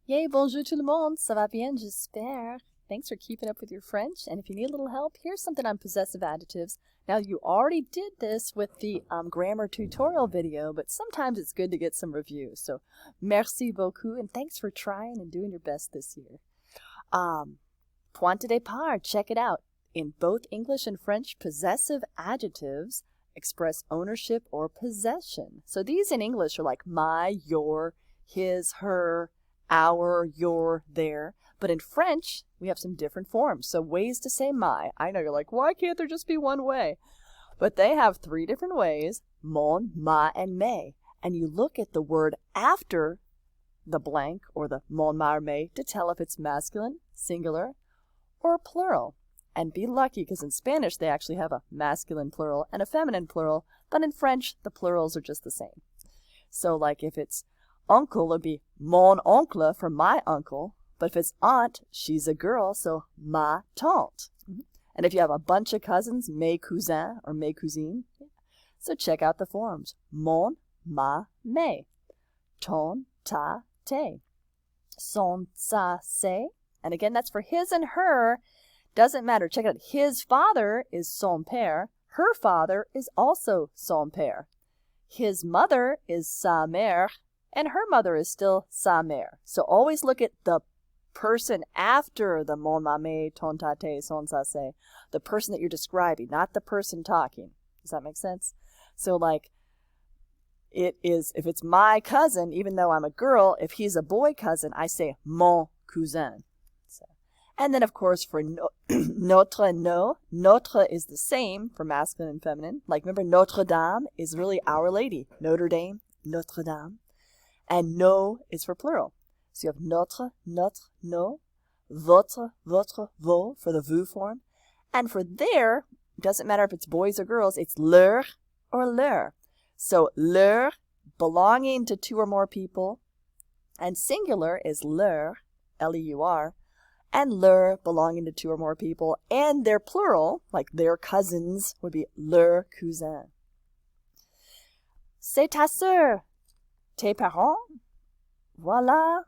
Yay, bonjour tout le monde, ça va bien, j'espère. Thanks for keeping up with your French, and if you need a little help, here's something on possessive adjectives. Now, you already did this with the grammar tutorial video, but sometimes it's good to get some reviews. So, merci beaucoup, and thanks for trying and doing your best this year. Point de départ, check it out. In both English and French, possessive adjectives express ownership or possession. So these in English are like my, your, his, her, our, your, their. But in French, we have some different forms. So ways to say my. I know you're like, why can't there just be one way? But they have three different ways, mon, ma, and mes. And you look at the word after the blank or the mon, ma, or mes to tell if it's masculine, singular, or plural. And be lucky because in Spanish they actually have a masculine plural and a feminine plural, but in French the plurals are just the same. So like if it's uncle, it'd be mon oncle for my uncle, but if it's aunt, she's a girl, so ma tante. And if you have a bunch of cousins, mes cousins or mes cousines, so check out the forms. Mon, ma, mes. Ton, ta, te. Son, sa, se. And again, that's for his and her. Doesn't matter. Check it out. His father is son père. Her father is also son père. His mother is sa mère, and her mother is still sa mère. So always look at the person after the mon, ma, mes, ton, ta, te, son, sa, se. The person that you're describing, not the person talking. Does that make sense? So like, it is, if it's my cousin, even though I'm a girl, if he's a boy cousin, I say mon cousin. And then, of course, for notre, no, notre is the same for masculine and feminine. Like, remember, Notre Dame is really Our Lady. Notre Dame, Notre Dame. And no is for plural. So you have notre, no, votre, vos for the vous form. And for their, doesn't matter if it's boys or girls, it's leur or leur. So leur, belonging to two or more people. And singular is leur, L-E-U-R. And leur, belonging to two or more people, and their plural, like their cousins, would be leur cousin. C'est ta sœur, tes parents, voilà.